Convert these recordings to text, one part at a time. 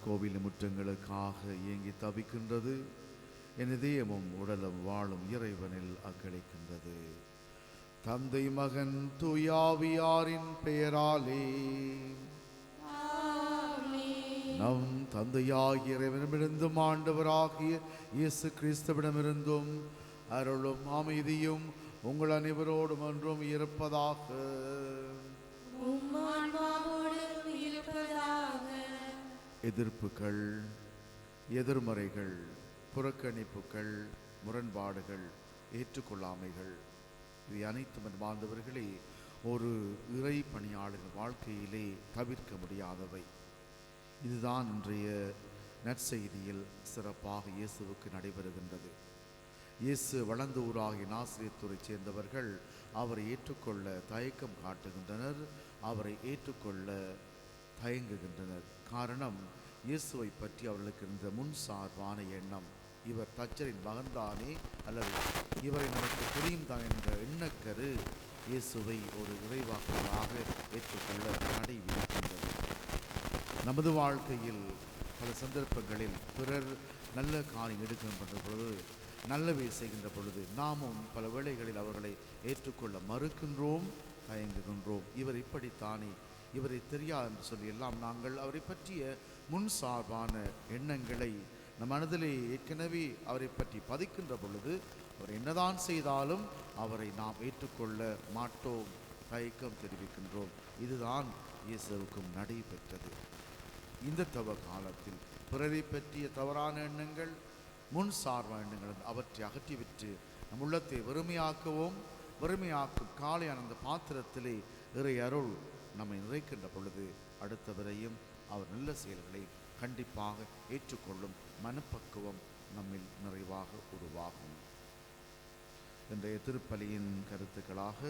கோவில் முற்றங்களுக்காக ஏங்கி தவிக்கின்றது. என் இதயமும் உடலும் வாழும் இறைவனில் அக்களிக்கின்றது. தந்தை மகன் தூயாவியாரின் பெயராலே நம் தந்தையாகிய இறைவனிடமிருந்தும் ஆண்டவராகிய இயேசு கிறிஸ்துவிடமிருந்தும் அருளும் அமைதியும் உங்கள் அனைவரோடும் ஒன்றும் இருப்பதாக. எதிர்ப்புகள், எதிர்மறைகள், புறக்கணிப்புகள், முரண்பாடுகள், ஏற்றுக்கொள்ளாமைகள் இவை அனைத்தும் அன்பார்ந்தவர்களே ஒரு இறை பணியாளர் வாழ்க்கையிலே தவிர்க்க முடியாதவை. இதுதான் இன்றைய நற்செய்தியில் சிறப்பாக இயேசுவுக்கு நடைபெறுகின்றது. இயேசு வளர்ந்த ஊராகிய நாசரேத்தூரைச் சேர்ந்தவர்கள் அவரை ஏற்றுக்கொள்ள தயக்கம் காட்டுகின்றனர், அவரை ஏற்றுக்கொள்ள தயங்குகின்றனர். காரணம், இயேசுவை பற்றி அவர்களுக்கு இருந்த முன்சார்பான எண்ணம். இவர் தச்சரின் மகன்தானே, அல்லது இவரை நமக்கு தெரியும் தான் என்ற எண்ணக்கரு இயேசுவை ஒரு இறைவாக்குவதாக ஏற்றுக்கொள்ள தடை விதிக்கின்றது. நமது வாழ்க்கையில் பல சந்தர்ப்பங்களில் பிறர் நல்ல காரியம் எடுக்கின்ற பொழுது, நல்லவை செய்கின்ற பொழுது நாமும் பல வேளைகளில் அவர்களை ஏற்றுக்கொள்ள மறுக்கின்றோம், தயங்குகின்றோம். இவர் இப்படித்தானே, இவரை தெரியாது என்று சொல்லி எல்லாம் நாங்கள் அவரை பற்றிய முன் சார்பான எண்ணங்களை நம் மனதிலே ஏற்கனவே அவரை பற்றி பதிக்கின்ற பொழுது அவர் என்னதான் செய்தாலும் அவரை நாம் ஏற்றுக்கொள்ள மாட்டோம், தயக்கம் தெரிவிக்கின்றோம். இதுதான் இயேசுவுக்கும் நடைபெற்றது. இந்த தவ காலத்தில் பிறரை பற்றிய தவறான எண்ணங்கள், முன் சார்பான எண்ணங்கள் அவற்றை அகற்றிவிட்டு நம் உள்ளத்தை வெறுமையாக்குவோம். வெறுமையாக்கும் காலையான அந்த பாத்திரத்திலே இறை அருள் நம்மை நிறைக்கின்ற பொழுது அடுத்தவரையும் அவர் நல்ல செயல்களை கண்டிப்பாக ஏற்றுக்கொள்ளும் மனப்பக்குவம் நம்மில் நிறைவாக உருவாகும். இன்றைய திருப்பலியின் கருத்துக்களாக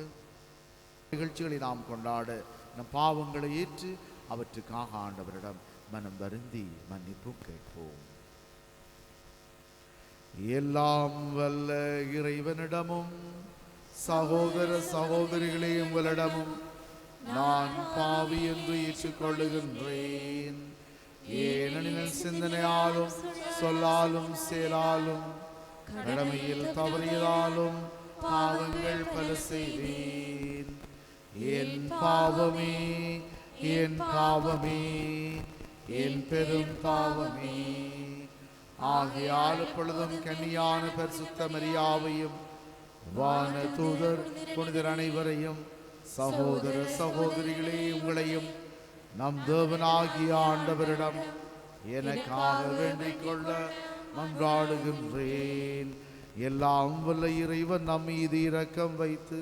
நிகழ்ச்சிகளை நாம் கொண்டாட நம் பாவங்களை ஏற்று அவற்றுக்காக ஆண்டவரிடம் மனம் வருந்தி மன்னிப்பு கேட்போம். எல்லாம் வல்ல இறைவனிடமும் சகோதர சகோதரிகளே உங்களிடமும் நான் பாவி என்று ஏற்றுக்கொள்ளுகின்றேன். ஏனெனில் சிந்தனையாலும் சொல்லாலும் செயலாலும் கடமையில் தவறியதாலும் பாவங்கள் பல செய்தேன். என் பாவமே, என் பாவமே, என் பெரும் பாவமே. ஆகையால் எப்பொழுதும் கன்னியான பரிசுத்த மரியாவையும் வான தூதர் புனிதர் அனைவரையும் சகோதர சகோதரிகளே உங்களையும் நம் தேவனாகிய ஆண்டவரிடம் எனக்காக வேண்டிக் கொள்ள மன்றாடுகின்றேன். எல்லாம் வல்ல இறைவன் நம் மீது இரக்கம் வைத்து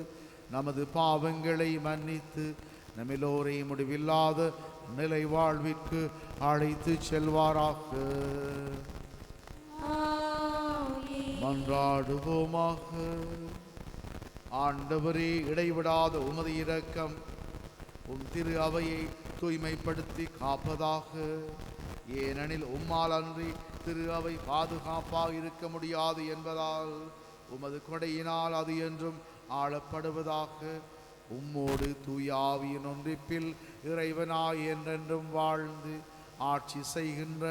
நமது பாவங்களை மன்னித்து நம்மெல்லோரை முடிவில்லாத நிலை வாழ்விற்கு அழைத்து செல்வாராக. மன்றாடுவோமாக. ஆண்டவரே, இடைவிடாத உமது இரக்கம் திரு அவையை தூய்மைப்படுத்தி காப்பதாக. ஏனெனில் உம்மால் அன்றி திரு அவை பாதுகாப்பாக இருக்க முடியாது என்பதால் உமது கொடையினால் அது என்றும் ஆளப்படுவதாக. உம்மோடு தூயாவியின் ஒன்றிப்பில் இறைவனாய் என்றென்றும் வாழ்ந்து ஆட்சி செய்கின்ற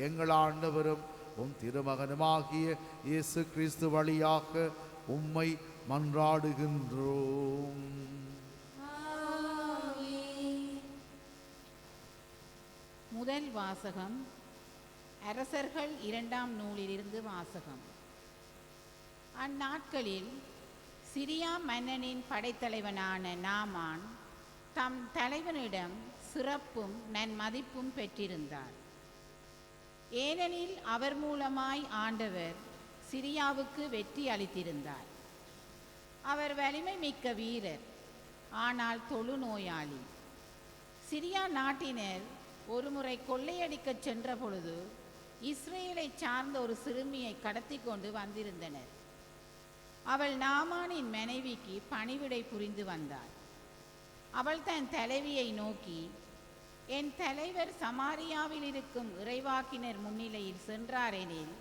எங்கள் ஆண்டவரும் உம் திருமகனுமாகிய இயேசு கிறிஸ்து வழியாக உம்மை மன்றாடுகின்றோம். முதல் வாசகம் அரசர்கள் 2ஆம் நூலிலிருந்து வாசகம். அந்நாட்களில் சிரியா மன்னனின் படைத்தலைவனான நாமான் தம் தலைவனிடம் சிறப்பும் நன்மதிப்பும் பெற்றிருந்தார். ஏனெனில் அவர் மூலமாய் ஆண்டவர் சிரியாவுக்கு வெற்றி அளித்திருந்தார். அவர் வலிமை மிக்க வீரர், ஆனால் தொழுநோயாளி. சிரியா நாட்டினர் ஒருமுறை கொள்ளையடிக்க சென்ற பொழுது இஸ்ரேலை சார்ந்த ஒரு சிறுமியை கடத்தி கொண்டு வந்திருந்தனர். அவள் நாமானின் மனைவிக்கு பணிவிடை புரிந்து வந்தாள். அவள் தன் தலைவியை நோக்கி, என் தலைவர் சமாரியாவில் இருக்கும் இறைவாக்கினர் முன்னிலையில் சென்றாரெனில்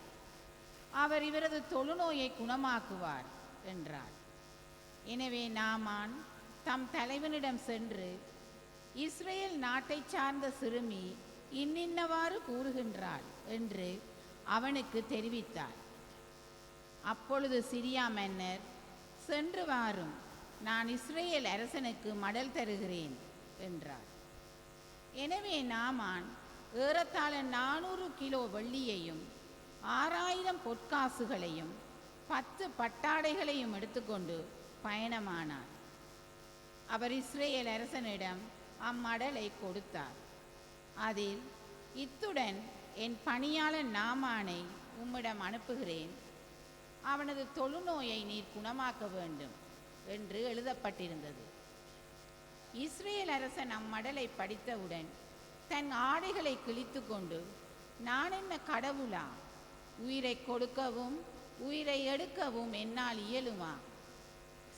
அவர் இவரது தொழுநோயை குணமாக்குவார் என்றார். எனவே நாமான் தம் தலைவனிடம் சென்று, இஸ்ரேல் நாட்டை சார்ந்த சிறுமி இன்னின்னவாறு கூறுகின்றாள் என்று அவனுக்கு தெரிவித்தார். அப்பொழுது சிரியா மன்னர், சென்று வாரும், நான் இஸ்ரேல் அரசனுக்கு மடல் தருகிறேன் என்றார். எனவே நாமான் ஏறத்தாழ 400 கிலோ வெள்ளியையும் 6000 பொற்காசுகளையும் 10 பட்டாடைகளையும் எடுத்துக்கொண்டு பயணமானார். அவர் இஸ்ரேல் அரசனிடம் அம்மடலை கொடுத்தார். அதில், இத்துடன் என் பணியாளன் நாமானை உம்மிடம் அனுப்புகிறேன், அவனது தொழுநோயை நீர் குணமாக்க வேண்டும் என்று எழுதப்பட்டிருந்தது. இஸ்ரேல் அரசன் அம்மடலை படித்தவுடன் தன் ஆடைகளை கிழித்து கொண்டு, நான் என்ன கடவுளா? உயிரை கொடுக்கவும் உயிரை எடுக்கவும் என்னால் இயலுமா?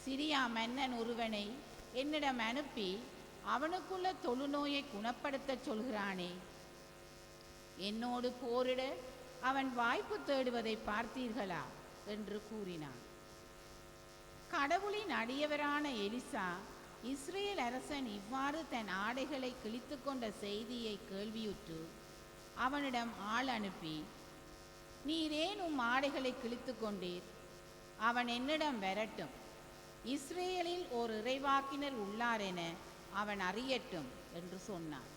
சிரியா மன்னன் ஒருவனை என்னிடம் அனுப்பி அவனுக்குள்ள தொழுநோயை குணப்படுத்தச் சொல்கிறானே, என்னோடு போரிட அவன் வாய்ப்பு தேடுவதை பார்த்தீர்களா என்று கூறினான். கடவுளின் அடியவரான எலிசா இஸ்ரேல் அரசன் இவ்வாறு தன் ஆடைகளை கிழித்து கொண்ட செய்தியை கேள்வியுற்று அவனிடம் ஆள் அனுப்பி, நீரேன் உம் ஆடைகளை கிழித்து கொண்டீர்? அவன் என்னிடம் வரட்டும், இஸ்ரேலில் ஓர் இறைவாக்கினர் உள்ளார் என அவன் அறியட்டும் என்று சொன்னான்.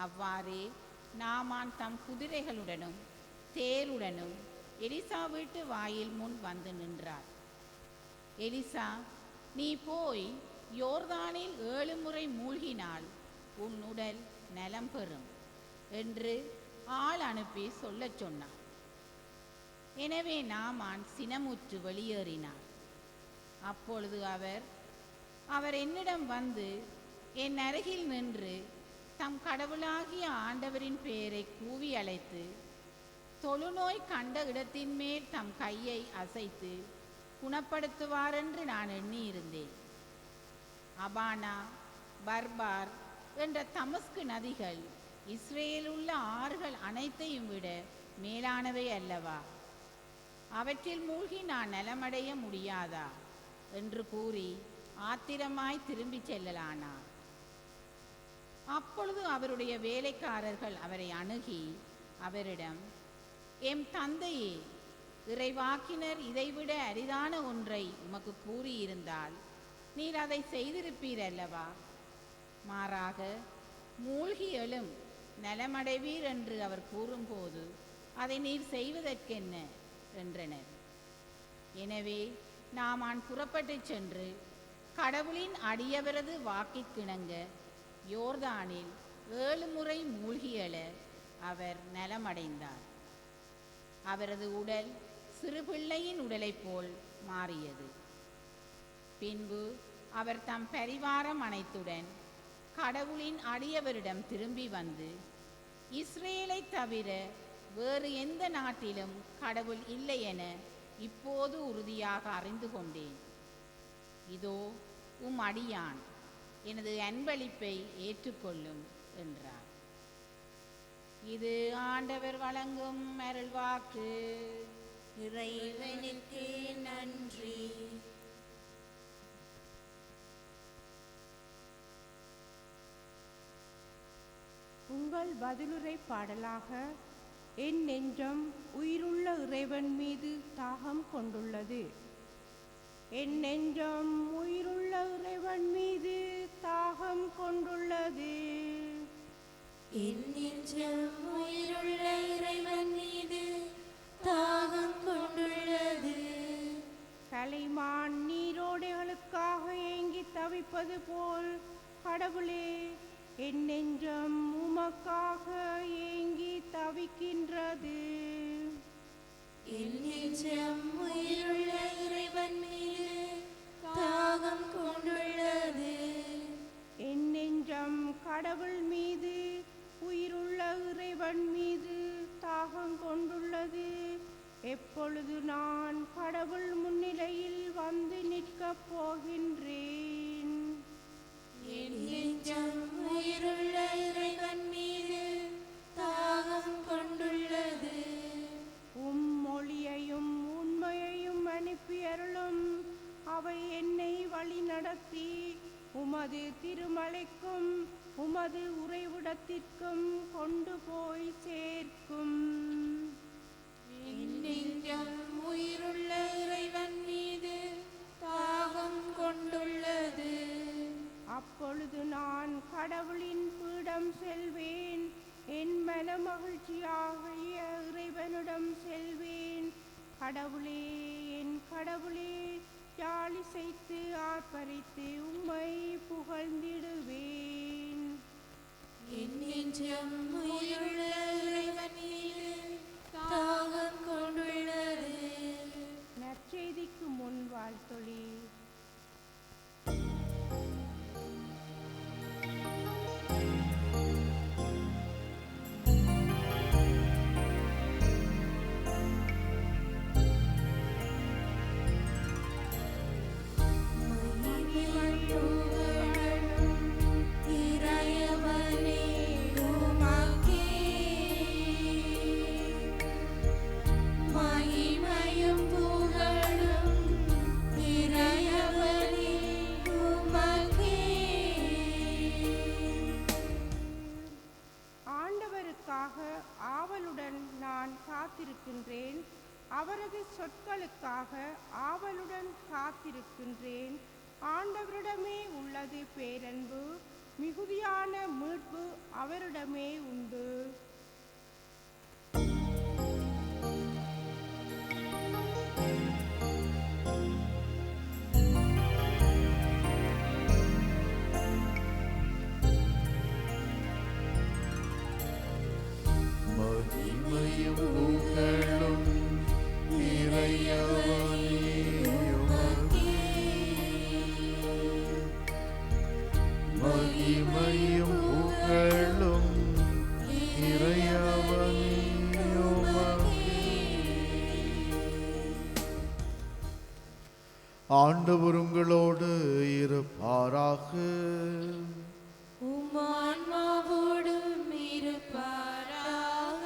அவ்வாறே நாமான் தம் குதிரைகளுடனும் தேருடனும் எலிசா வீட்டு வாயில் முன் வந்து நின்றார். எலிசா, நீ போய் யோர்தானில் 7 முறை மூழ்கினால் உன் உடல் நலம் பெறும் என்று ஆள் அனுப்பி சொல்லச் சொன்னார். எனவே நாமான் சினமுற்று வெளியேறினார். அப்பொழுது அவர் என்னிடம் வந்து என் அருகில் நின்று தம் கடவுளாகிய ஆண்டவரின் பெயரை கூவி அழைத்து, தொழுநோய் கண்ட இடத்தின் மேல் தம் கையை அசைத்து குணப்படுத்துவாரென்று நான் எண்ணியிருந்தேன். அபானா, பர்பார் என்ற தமஸ்கு நதிகள் இஸ்ரேலில் உள்ள ஆறுகள் அனைத்தையும் விட மேலானவை அல்லவா? அவற்றில் மூழ்கி நான் நலமடைய முடியாதா என்று கூறி ஆத்திரமாய் திரும்பிச் செல்லலானார். அப்பொழுது அவருடைய வேலைக்காரர்கள் அவரை அணுகி அவரிடம், எம் தந்தையே, இறைவாக்கினர் இதைவிட அரிதான ஒன்றை உமக்கு கூறியிருந்தால் நீர் அதை செய்திருப்பீர் அல்லவா? மாறாக மூழ்கி எழும், நலமடைவீர் என்று அவர் கூறும்போது அதை நீர் செய்வதற்கென்ன என்றனர். எனவே நாமான் புறப்பட்டுச் சென்று கடவுளின் அடியவரது வாக்கிற்கிணங்க யோர்தானில் 7 முறை மூழ்கி எழ அவர் நலமடைந்தார். அவரது உடல் சிறு பிள்ளையின் உடலைப் போல் மாறியது. பின்பு அவர் தம் பரிவாரம் அனைத்துடன் கடவுளின் அடியவரிடம் திரும்பி வந்து, இஸ்ரேலை தவிர வேறு எந்த நாட்டிலும் கடவுள் இல்லை என இப்போது உறுதியாக அறிந்து கொண்டேன். இதோ உம் அடியான், எனது அன்பளிப்பை ஏற்றுக்கொள்ளும் என்றார். இது ஆண்டவர் வழங்கும் அருள்வாக்கு. இறைவனுக்கு நன்றி. உங்கள் பதிலுரை பாடலாக, என் நெஞ்சம் உயிருள்ள இறைவன் மீது தாகம் கொண்டுள்ளது. என் நெஞ்சம் உயிருள்ள இறைவன் மீது தாகம் கொண்டுள்ளது. என் நெஞ்சம் உயிருள்ள இறைவன் மீது தாகம் கொண்டுள்ளது. கலைமான் நீரோடைகளுக்காக ஏங்கி தவிப்பது போல் கடவுளே, என் நெஞ்சம் உமக்காக ஏங்கி தவிக்கின்றது. என் நெஞ்சம் உயிருள்ள இறைவன் மீது தாகம் கொண்டுள்ளது. என் நெஞ்சம் கடவுள் மீது, உயிருள்ள இறைவன் மீது தாகம் கொண்டுள்ளது. எப்பொழுது நான் கடவுள் முன்னிலையில் வந்து நிற்கப் போகின்றேன். என் நெஞ்சம் உயிருள்ள இறைவன் மீது தாகம் கொண்டுள்ளது. உம் மொழியையும் உண்மையையும் அனுப்பி அருளும். அவை என்னை வழி நடத்தி உமது திருமலைக்கும் உமது உறைவிடத்திற்கும் கொண்டு போய் சேர்க்கும். என் நெஞ்சம் உயிருள்ள இறைவன் மீது தாகம் கொண்டுள்ளது. அப்பொழுது நான் கடவுளின் பீடம் செல்வேன், என் மன மகிழ்ச்சியாகிய இறைவனிடம் செல்வேன். கடவுளே, என் கடவுளே, யாழிசைத்து ஆர்ப்பரித்து உம்மை புகழ்ந்திடுவேன். என் நெஞ்சம் உயிருள்ள இறைவன் மீது தாகம் கொண்டுள்ளது. நற்செய்திக்கு முன் வாழ்த்தொளி. ஆவலுடன் நான் காத்திருக்கின்றேன். அவரது சொற்களுக்காக ஆவலுடன் காத்திருக்கின்றேன். ஆண்டவரிடமே உள்ளது பேரன்பு, மிகுதியான மீட்பு அவரிடமே உண்டு. ஆண்டவர் உங்களோடு இருப்பாராக. உம் ஆன்மாவோடும் இருப்பாராக.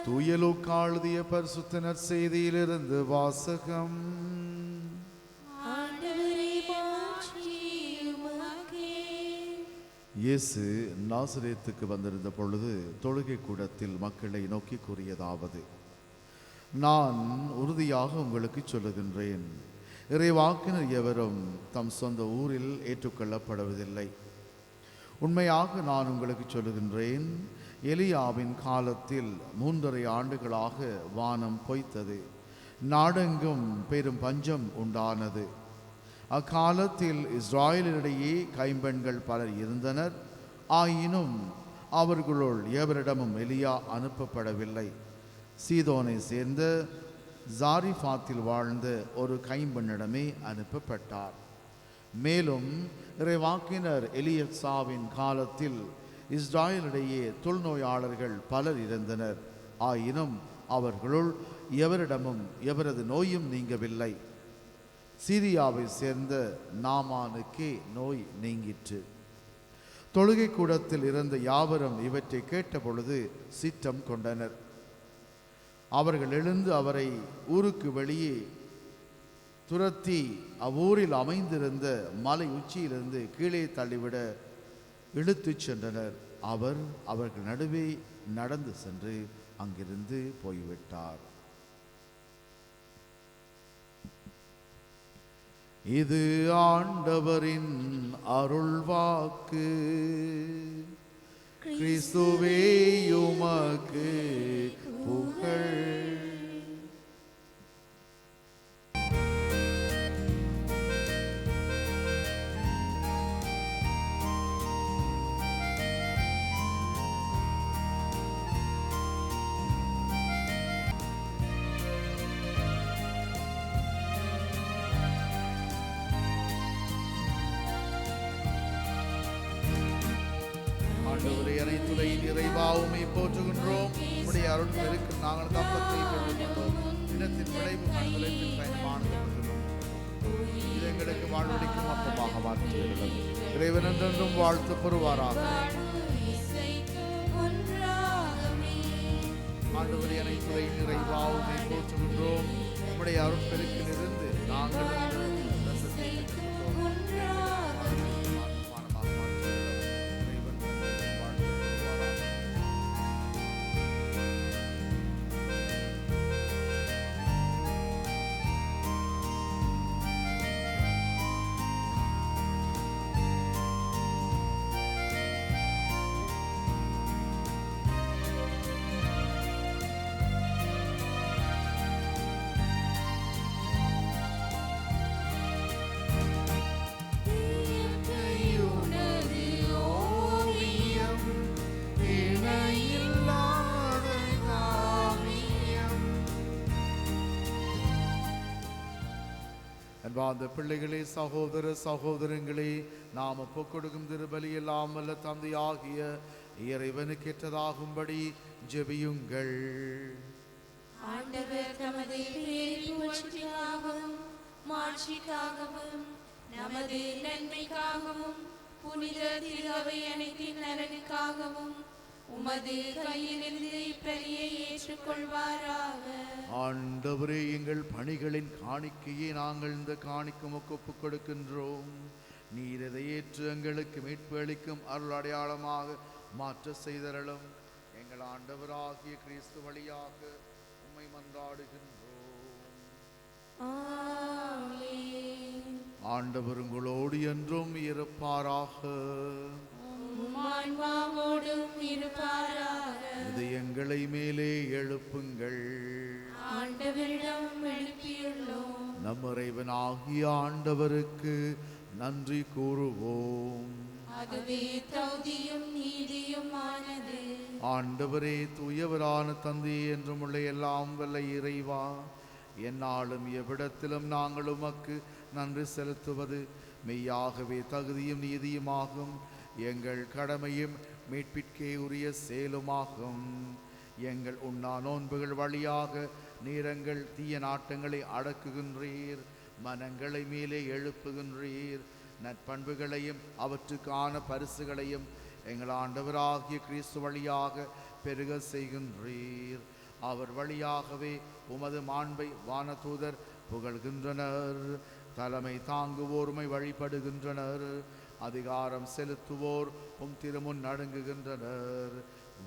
தூய லூக்கா எழுதிய பரிசுத்த நற்செய்தியிலிருந்து வாசகம். ஆண்டவரே, மாட்சி உமக்கே. இயேசு நாசரேத்துக்கு வந்திருந்த பொழுது தொழுகை கூடத்தில் மக்களை நோக்கி கூறியதாவது: நான் உறுதியாக உங்களுக்கு சொல்லுகின்றேன், இறைவாக்கினர் எவரும் தம் சொந்த ஊரில் ஏற்றுக்கொள்ளப்படுவதில்லை. உண்மையாக நான் உங்களுக்கு சொல்லுகின்றேன், எலியாவின் காலத்தில் 3½ ஆண்டுகளாக வானம் பொய்த்தது, நாடெங்கும் பெரும் பஞ்சம் உண்டானது. அக்காலத்தில் இஸ்ராயலிடையே கைம்பெண்கள் பலர் இருந்தனர். ஆயினும் அவர்களுள் எவரிடமும் எலியா அனுப்பப்படவில்லை. சீதோனை சேர்ந்த ஜாரிஃபாத்தில் வாழ்ந்த ஒரு கைம்பெண்ணிடமே அனுப்பப்பட்டார். மேலும் இறைவாக்கினர் எலியசாவின் காலத்தில் இஸ்ராயலிடையே தொழுநோயாளர்கள் பலர் இருந்தனர். ஆயினும் அவர்களுள் எவரிடமும் எவரது நோயும் நீங்கவில்லை. சீரியாவை சேர்ந்த நாமானுக்கே நோய் நீங்கிற்று. தொழுகை கூடத்தில் இருந்த யாவரும் இவற்றை கேட்டபொழுது சிற்றம் கொண்டனர். அவர்கள் எழுந்து அவரை ஊருக்கு வெளியே துரத்தி அவ்வூரில் அமைந்திருந்த மலை உச்சியிலிருந்து கீழே தள்ளிவிட இழுத்துச் சென்றனர். அவர் அவர்கள் நடுவே நடந்து சென்று அங்கிருந்து போய்விட்டார். இது ஆண்டவரின் அருள்வாக்கு. கிறிஸ்துவே உமக்கு புகழ். ஆண்டவரே, அனைத்துலை நிறைவா உம்மை போற்றுகின்றோம். உம்முடைய அருள் பெருக்கு நாங்கள் தப்பத்தை பெற்றுக்கொண்டோம். தினத்தின் விளைவு மனதில் பயணமானது. இது எங்களுக்கு வாழ்வழிக்கும் அப்பமாக மாற்றியுள்ளது. இறைவன் என்றென்றும் வாழ்த்து பெறுவாராக. ஆண்டவரே, அனைத்துலை நிறைவா உம்மை போற்றுகின்றோம். உம்முடைய அருள் பெருக்கிலிருந்து நாங்கள் அன்பார்ந்த பிள்ளைகளே, சகோதர சகோதரங்களே, நாம் ஒப்புக் கொடுக்கும் திருபலி எல்லாம் வல்ல தந்தையாகிய இறைவனுக்கேற்றதாகும்படி ஜெபியுங்கள். ஆண்டவர் தமது பேரின் புகழ்ச்சிக்காகவும் மாட்சிக்காகவும் நமது நன்மைக்காகவும் புனித திரு அவை அனைத்தின் நலனுக்காகவும் உமது கையிலிருந்து இப்பலியை ஏற்றுக்கொள்வாராக. ஆண்டவரே, எங்கள் பணிகளின் காணிக்கையை நாங்கள் இந்த காணிக்கைக்கு ஒப்புக் கொடுக்கின்றோம். நீர் இதை ஏற்று எங்களுக்கு மீட்பு அளிக்கும் அருள் அடையாளமாக மாற்ற செய்தருளும். எங்கள் ஆண்டவராகிய கிறிஸ்து வழியாக உம்மை மன்றாடுகின்றோம். ஆமென். ஆண்டவர் உங்களோடு என்றும் இருப்பாராக. உம் ஆன்மாவோடும் இருப்பாராக. இதயங்களை மேலே எழுப்புங்கள். ஆண்டவரிடம் எழுப்பியுள்ளோம். நம் இறைவனாகிய ஆண்டவருக்கு நன்றி கூறுவோம். அதுவே தகுதியும் நீதியுமானது. ஆண்டவரே, தூயவரான தந்தையே, என்றும் உள்ள எல்லாம் வல்ல இறைவா, எந்நாளும் எவ்விடத்திலும் நாங்கள் உமக்கு நன்றி செலுத்துவது மெய்யாகவே தகுதியும் நீதியுமாகும். எங்கள் கடமையும் மீட்பிற்கே உரிய செயலுமாகும். எங்கள் உண்ணா நோன்புகள் வழியாக நீரங்கள் தீய நாட்டங்களை அடக்குகின்றீர், மனங்களை மேலே எழுப்புகின்றீர், நற்பண்புகளையும் அவற்றுக்கான பரிசுகளையும் எங்கள் ஆண்டவராகிய கிறிஸ்து வழியாக பெருக செய்கின்றீர். அவர் வழியாகவே உமது மாண்பை வானதூதர் புகழ்கின்றனர். தலைமை தாங்குவோர்மை வழிபடுகின்றனர். அதிகாரம் செலுத்துவோர் உம் திருமுன் நடுங்குகின்றனர்.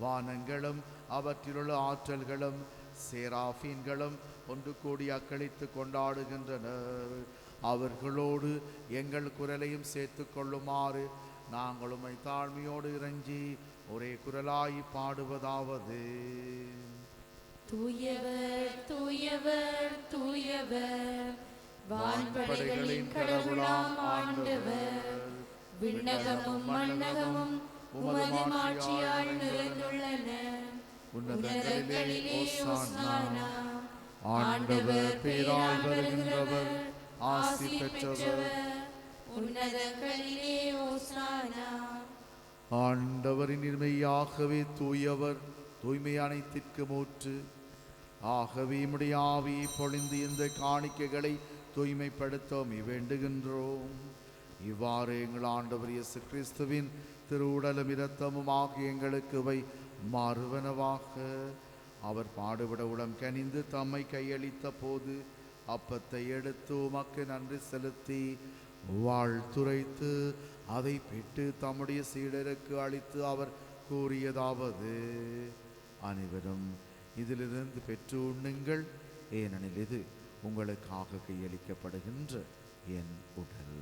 வானங்களும் அவற்றிலுள்ள ஆற்றல்களும் சேராஃபீன்களும் ஒன்று கூடி அக்களித்து கொண்டாடுகின்றனர். அவர்களோடு எங்கள் குரலையும் சேர்த்து கொள்ளுமாறு நாங்கள் உம்மை தாழ்மையோடு இறைஞ்சி ஒரே குரலாய் பாடுவதாவது: தூயவர் தூயவர் தூயவர், வான்படைகளின் கடவுளாம் ஆண்டவர். விண்ணகமும் மண்ணகமும் உமது மாட்சியால் நிறைந்துள்ளன. உன்னதங்களிலே ஓசானா. ஆண்டவர் பேரால் வருகின்றவர் ஆசி பெற்றவர். உன்னதங்களிலே ஓசானா. ஆண்டவரின் இருமையாகவே தூயவர், தூய்மை அனைத்திற்கு மூற்று. ஆகவே உம்முடைய ஆவியை பொழிந்து இந்த காணிக்கைகளை தூய்மைப்படுத்த வேண்டுகின்றோம். இவ்வாறு எங்கள் ஆண்டவர் இயேசு கிறிஸ்துவின் திருவுடலும் இரத்தமும் ஆகிய எங்களுக்கு இவை மாறுவனவாக. அவர் பாடுபட உளம் கனிந்து தம்மை கையளித்த போது அப்பத்தை எடுத்து உமக்கு நன்றி செலுத்தி வாழ்த்துரைத்து அதை பெற்று தம்முடைய சீடருக்கு அளித்து அவர் கூறியதாவது: அனைவரும் இதிலிருந்து பெற்று உண்ணுங்கள், ஏனெனில் இது உங்களுக்காக கையளிக்கப்படுகின்ற என் உடல்.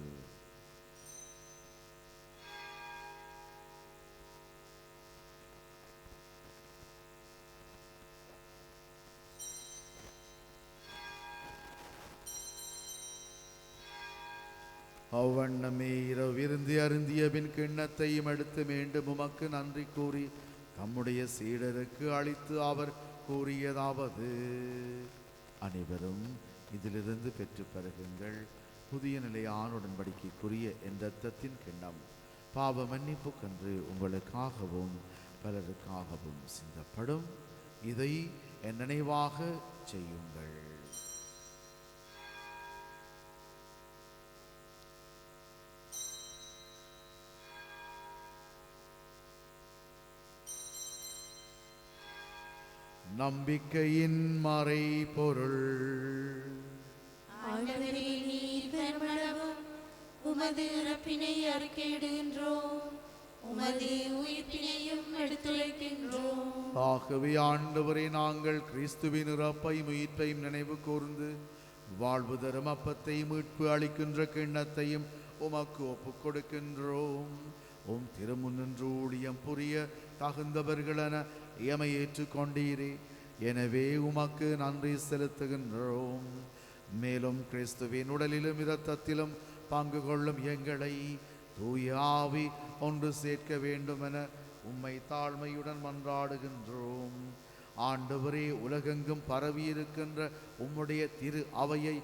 அவ்வண்ணமே இரவிருந்து அருந்திய பின் கிண்ணத்தையும் எடுத்து மீண்டும் உமக்கு நன்றி கூறி தம்முடைய சீடருக்கு அளித்து அவர் கூறியதாவது: அனைவரும் இதிலிருந்து பெற்று பருகுங்கள், புதிய நிலையான உடன்படிக்கைக்குரிய என் இரத்தத்தின் கிண்ணம் பாவ மன்னிப்புக்கென்று உங்களுக்காகவும் பலருக்காகவும் சிந்தப்படும். இதை என் நினைவாக செய்யுங்கள். நம்பிக்கையின் மறை பொருள். ஆண்டவரே, நீர் பெருமளவும் உமது இறப்பினை அறிக்கையிடுகின்றோம், உமது உயிர்ப்பினையும் எடுத்துரைக்கின்றோம். ஆகவே ஆண்டவரே, நாங்கள் கிறிஸ்துவின் இறப்பையும் உயிர்ப்பையும் நினைவு கூர்ந்து வாழ்வு தரும் அப்பத்தை மீட்பு அளிக்கின்ற கிண்ணத்தையும் உமக்கு ஒப்புக் கொடுக்கின்றோம். உம் திருமுன்னின்று ஊழியம் புரிய தகுந்தவர்களென எமை ஏற்றுக்கொண்டீரே, எனவே உமக்கு நன்றி செலுத்துகின்றோம். மேலும் கிறிஸ்துவின் உடலிலும் இரத்தத்திலும் பங்கு கொள்ளும் எங்களை தூய ஆவி ஒன்று சேர்க்க வேண்டுமென உம்மை தாழ்மையுடன் மன்றாடுகின்றோம். ஆண்டவரே, உலகெங்கும் பரவியிருக்கின்ற உம்முடைய திரு அவையை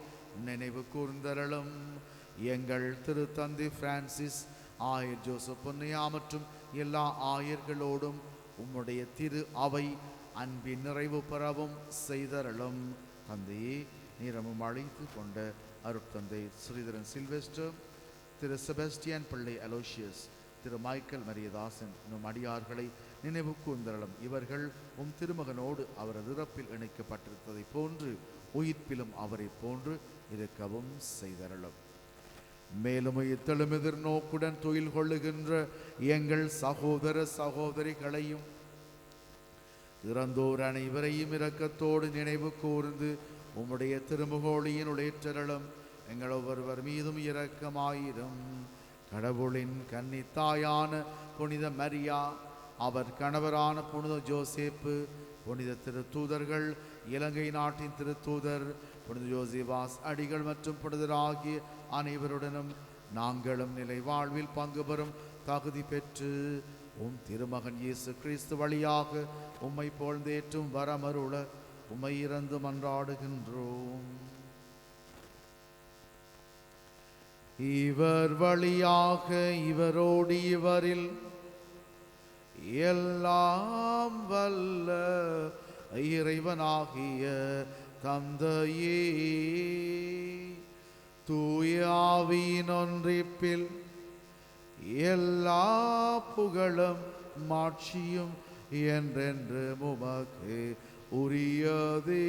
நினைவு கூர்ந்தருளும். எங்கள் திருத்தந்தை பிரான்சிஸ், ஆயர் ஜோசப் பொன்னையா மற்றும் எல்லா ஆயர்களோடும் உம்முடைய திரு அவை அன்பின் நிறைவு பெறவும் செய்தருளும். தந்தையே, நீரமும் அழைத்து கொண்ட அருட்தந்தை ஸ்ரீதரன் சில்வெஸ்டர், திரு செபஸ்டியன் பிள்ளை அலோசியஸ், திரு மைக்கேல் மரியதாசன் என்னும் அடியார்களை நினைவு கூர்ந்தருளும். இவர்கள் உம் திருமகனோடு அவரது இறப்பில் இணைக்கப்பட்டிருப்பதை போன்று உயிர்ப்பிலும் அவரை போன்று இருக்கவும் செய்தருளும். மேலும் இத்தலும் எதிர்நோக்குடன் துயில் கொள்ளுகின்ற எங்கள் சகோதர சகோதரிகளையும் இறந்தோர் அனைவரையும் இரக்கத்தோடு நினைவு கூர்ந்து உம்முடைய திருமுகோளியின் உடைற்றருளும். எங்கள் ஒவ்வொருவர் மீதும் இரக்கமாயிரும். கடவுளின் கன்னித்தாயான புனித மரியா, அவர் கணவரான புனித ஜோசேப்பு, புனித திருத்தூதர்கள், இலங்கை நாட்டின் திருத்தூதர் புனித ஜோசிபாஸ் அடிகள் மற்றும் புனிதராகிய அனைவருடனும் நாங்களும் நிலை வாழ்வில் பங்கு பெறும் தகுதி பெற்று உம் திருமகன் இயேசு கிறிஸ்து வழியாக உம்மை போழ்ந்தேற்றும் வரமருள உம்மை இறந்து மன்றாடுகின்றோம். இவர் வழியாக இவரோடு இவரில் எல்லாம் வல்ல இறைவனாகிய தந்தையே, தூய ஆவியின் ஒன்றிப்பில் எல்லா புகழும் மாட்சியும் என்றென்று உமக்கு உரியதே.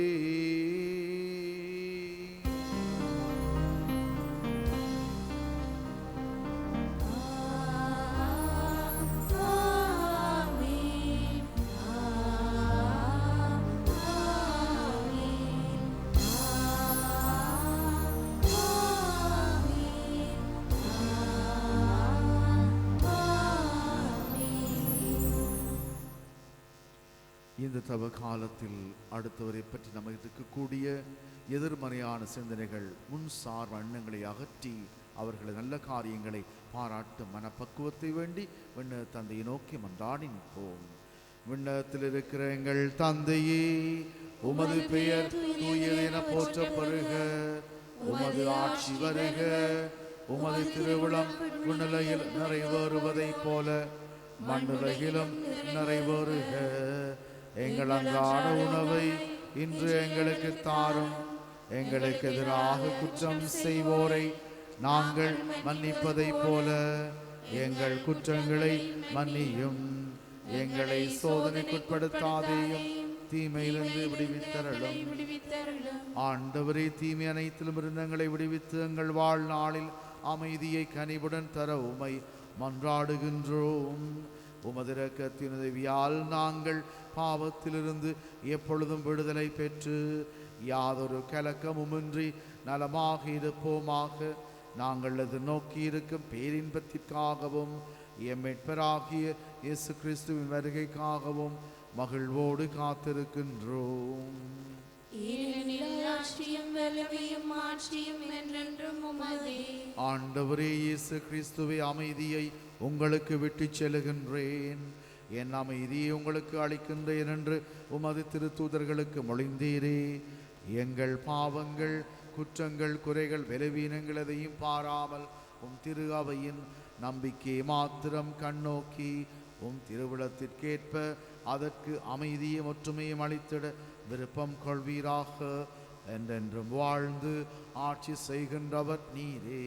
இந்த தவ காலத்தில் அடுத்தவரை பற்றி நமக்கு இருக்கக்கூடிய எதிர்மறையான சிந்தனைகள், முன்சார் எண்ணங்களை அகற்றி அவர்களது நல்ல காரியங்களை பாராட்டும் மனப்பக்குவத்தை வேண்டி விண்ண தந்தையை நோக்கி மன்றாடி நிற்போம். விண்ணகத்தில் இருக்கிற எங்கள் தந்தையே, உமது பெயர் தூயது என போற்றப்படுக. உமது ஆட்சி வருக. உமது திருவிழம் விண்ணுலகில் நிறைவேறுவதைப் போல மண்ணுலகிலும் நிறைவேறுக. எங்கள் அன்றாட உணவை இன்று எங்களுக்கு தாரும். எங்களுக்கு எதிராக குற்றம் செய்வோரை நாங்கள் மன்னிப்பதைப் போல எங்கள் குற்றங்களை மன்னியும். எங்களை சோதனைக்குட்படுத்தாதேயும், தீமையிலிருந்து விடுவித்தருளும். ஆண்டவரே, தீமை அனைத்திலும் இருந்து எங்களை விடுவித்து எங்கள் வாழ்நாளில் அமைதியை கனிவுடன் தர உம்மை மன்றாடுகின்றோம். உமது இரக்கத்தின் உதவியால் நாங்கள் பாவத்திலிருந்து எப்பொழுதும் விடுதலை பெற்று யாதொரு கலக்கமுமின்றி நலமாக இருப்போமாக. நாங்கள் அது நோக்கி இருக்கும் பேரின்பத்திற்காகவும் எம் மீட்பராகிய இயேசு கிறிஸ்துவின் வருகைக்காகவும் மகிழ்வோடு காத்திருக்கின்றோம். ஆண்டவரே இயேசு கிறிஸ்துவே, அமைதியை உங்களுக்கு விட்டுச் செல்லுகின்றேன், என் அமைதியை உங்களுக்கு அளிக்கின்றேன் என்று உமது திருத்தூதர்களுக்கு மொழிந்தீரே. எங்கள் பாவங்கள், குற்றங்கள், குறைகள், பலவீனங்கள் எதையும் பாராமல் உம் திரு அவையின் நம்பிக்கையை மாத்திரம் கண்ணோக்கி உம் திருவிழத்திற்கேற்ப அதற்கு அமைதியும் ஒற்றுமையும் அளித்திட விருப்பம் கொள்வீராக. என்றென்றும் வாழ்ந்து ஆட்சி செய்கின்றவர் நீரே.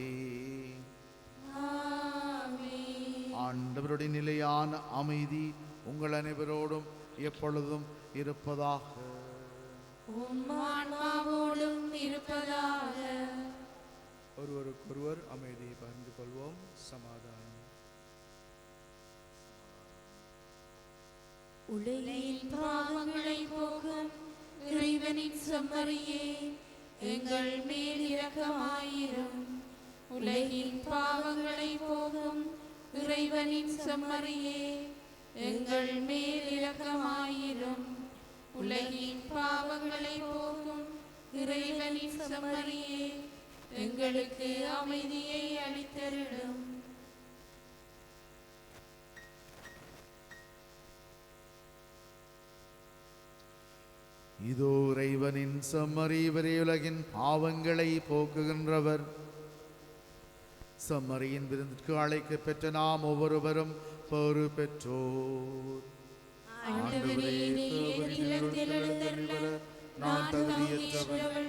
ஆண்டவருடைய நிலையான அமைதி உங்கள் அனைவரோடும் எப்பொழுதும் இருப்பதாக. ஒருவருக்கொருவர் அமைதியை பகிர்ந்து கொள்வோம். சமாதானம். உலகின் பாவங்களை போக்கும் இறைவனின் செம்மறியே, எங்கள் மேல் இரக்கமாயிரும். உலகின் பாவங்களை போக்கும் இறைவனின் செம்மறியே, எங்கள் மேல் இரக்கமாயிரும். உலகின் பாவங்களை போக்கும் இறைவனின் செம்மறியே, எங்களுக்கு அமைதியை அளித்தருளும். இதோ இறைவனின் செம்மறி இவரே உலகின் பாவங்களை போக்குகின்றவர். செம்மறியின் விருந்திற்கு அழைக்க பெற்ற நாம் ஒவ்வொருவரும் பேறு பெற்றோர். ஆண்டவரே, நீர் இல்லத்தில் எழுந்தருள நான் தகுதியற்றவள்.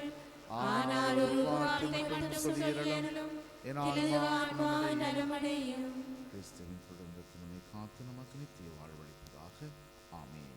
ஆனால் ஒரு வார்த்தை மட்டும் சொல்லியருளும், எனது ஆன்மா நலமடையும். கிறிஸ்துவின் தொடர்ந்து நம்மை காத்து நமக்கு நித்திய வாழ்வளிப்பதாக. ஆமென்.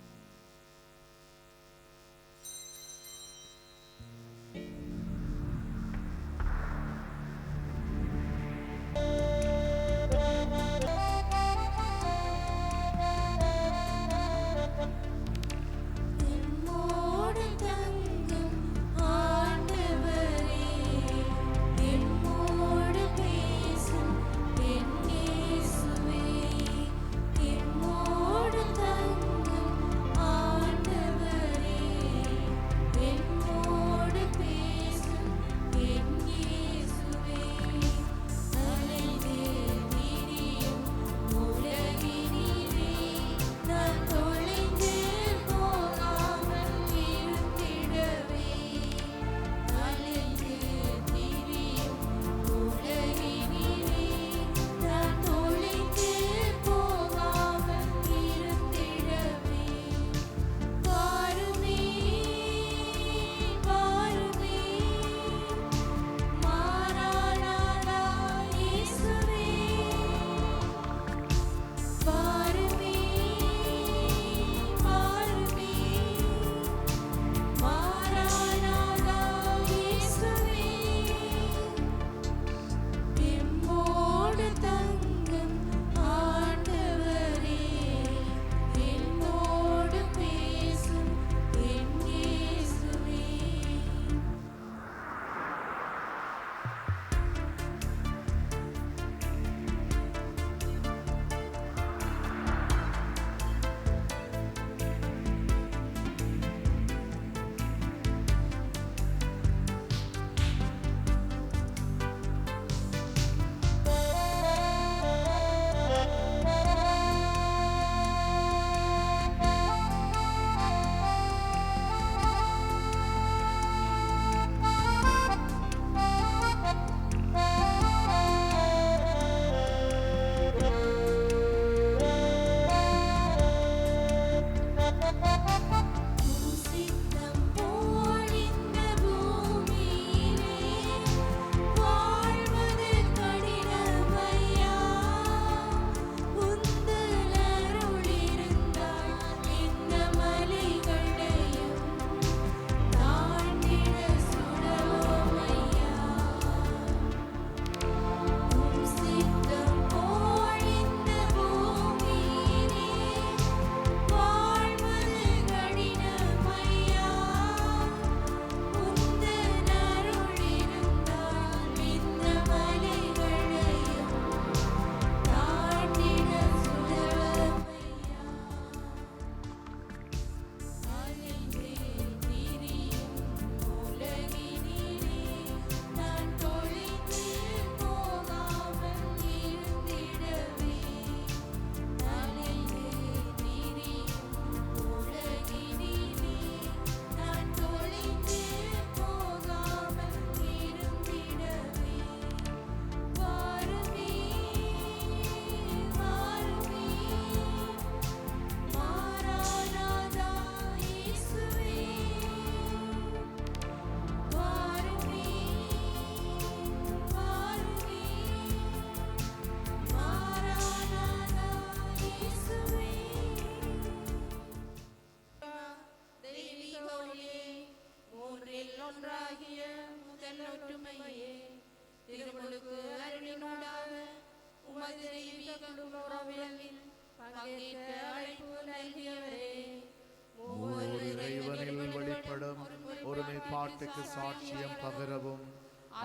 ஒருமைப்பாட்டுக்கு சாட்சியம் பகரவும்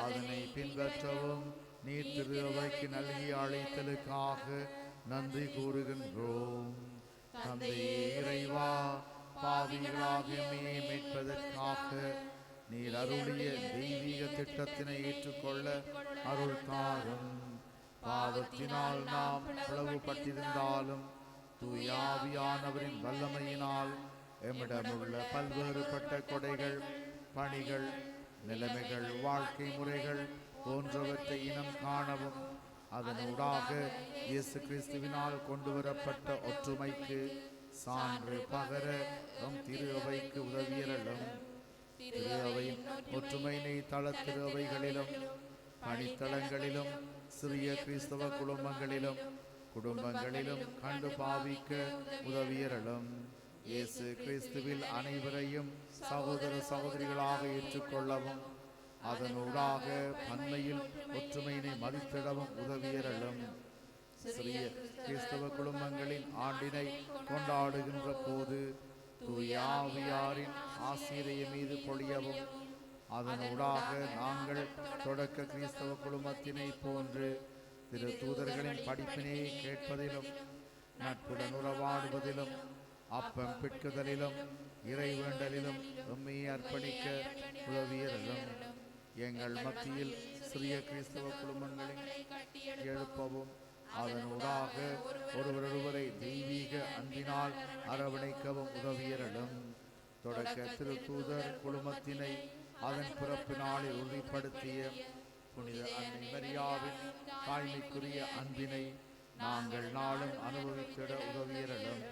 அதனை பின்பற்றவும் நீர் திரு அவைக்கு நல்கிய அழைத்தலுக்காக நன்றி கூறுகின்றோம். தந்தையே இறைவா, பாவிகளாகிய மீட்பதற்காக நீர் அருளிய தெய்வீக திட்டத்தினை ஏற்றுக்கொள்ள அருள் தாரும். பாவத்தினால் நாம் பிளவுபட்டிருந்தாலும் தூயாவியானவரின் வல்லமையினால் எம்மிடமுள்ள பல்வேறுபட்ட கொடைகள், பணிகள், நிலைமைகள், வாழ்க்கை முறைகள் போன்றவற்றை இனம் காணவும் அதனூடாக இயேசு கிறிஸ்துவினால் கொண்டு வரப்பட்ட ஒற்றுமைக்கு சான்று பகர திரு அவைக்கு உதவியரலும். திரு அவையின் ஒற்றுமையினை தள திரு அவைகளிலும் பணித்தளங்களிலும் சிறிய கிறிஸ்தவ குடும்பங்களிலும் கண்டு பாவிக்க உதவியரலும். இயேசு கிறிஸ்துவில் அனைவரையும் சகோதர சகோதரிகளாக ஏற்றுக்கொள்ளவும் அதனூடாக பன்மையில் ஒற்றுமையினை மதித்திடவும் உதவியரலும். சிறிய கிறிஸ்தவ குடும்பங்களின் ஆண்டினை கொண்டாடுகின்ற போது தூய ஆவியாரின் ஆசீரைய மீது பொழியவும் அதனூடாக நாங்கள் தொடக்க கிறிஸ்தவ குடும்பத்தினை போன்று திரு தூதர்களின் படிப்பினை கேட்பதிலும் நட்புடன் உறவாடுவதிலும் அப்பம் பிட்குதலிலும் இறைவேண்டலிலும் உம்மை அர்ப்பணிக்க உதவியரலும். எங்கள் மத்தியில் சிறிய கிறிஸ்தவ குடும்பங்களை எழுப்பவும் அதனூடாக ஒருவரை தெய்வீக அன்பினால் அரவணைக்கவும் உதவியரலும். தொடக்க திரு தூதர் குழுமத்தினை அதன் பிறப்பு நாளில் உறுதிப்படுத்திய புனித அன்னை மரியாவின் தாய்மைக்குரிய அன்பினை நாங்கள் நாளும் அனுபவித்திட உதவியரலும்.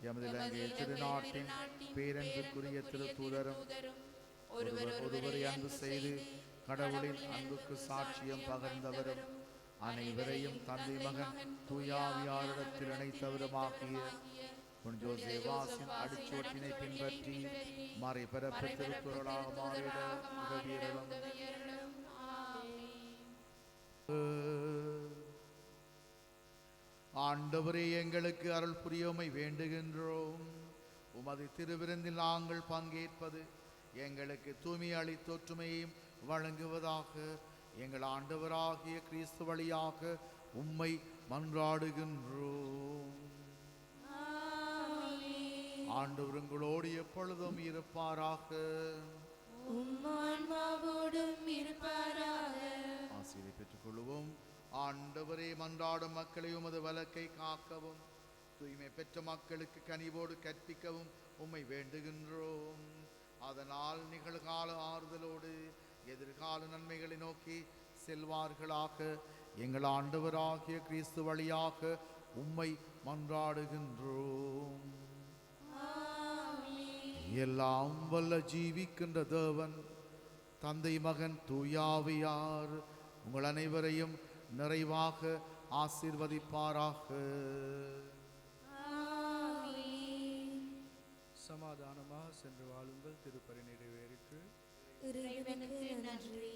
எமது இலங்கை திருநாட்டின் பேரன்புக்குரிய திரு தூதரும் ஒருவரை அன்பு செய்து கடவுளின் அன்புக்கு சாட்சியம் பகர்ந்தவரும் அனைவரையும் தந்தை மகன் தூயாவியாரிடத்தில் இணைத்தவருமாகிய ஜோசேவாசின் அடிச்சுவட்டினை பின்பற்றி மறைபரப்பு திருக்குறளாக மாறிட உதவியரலும். ஆண்டவரே, எங்களுக்கு அருள் புரியோமை வேண்டுகின்றோம். உமது திருவிருந்தில் நாங்கள் பங்கேற்பது எங்களுக்கு தூய்மை அளித்த ஒற்றுமையையும் வழங்குவதாக எங்கள் ஆண்டவராகிய கிறிஸ்து வழியாக உம்மை மன்றாடுகின்றோம். ஆண்டவர் உங்களோடு எப்பொழுதும் இருப்பாராக. ஆசீரை பெற்றுக் கொள்வோம். ஆண்டவரே, மன்றாடும் மக்களை உமது வலக்கை காக்கவும் தூய்மை பெற்ற மக்களுக்கு கனிவோடு கற்பிக்கவும் உம்மை வேண்டுகின்றோம். அதனால் நிகழ்கால ஆறுதலோடு எதிர்கால நன்மைகளை நோக்கி செல்வார்களாக எங்கள் ஆண்டவராகிய கிறிஸ்து வழியாக உம்மை மன்றாடுகின்றோம். எல்லாம் வல்ல ஜீவிக்கின்ற தேவன் தந்தை மகன் தூயாவியார் உங்கள் அனைவரையும் நிறைவாக ஆசீர்வதிப்பாராக. சமாதானமாக சென்று வாழுங்கள். திருப்பலி நிறைவேறிற்று. இறைவனுக்கு நன்றி.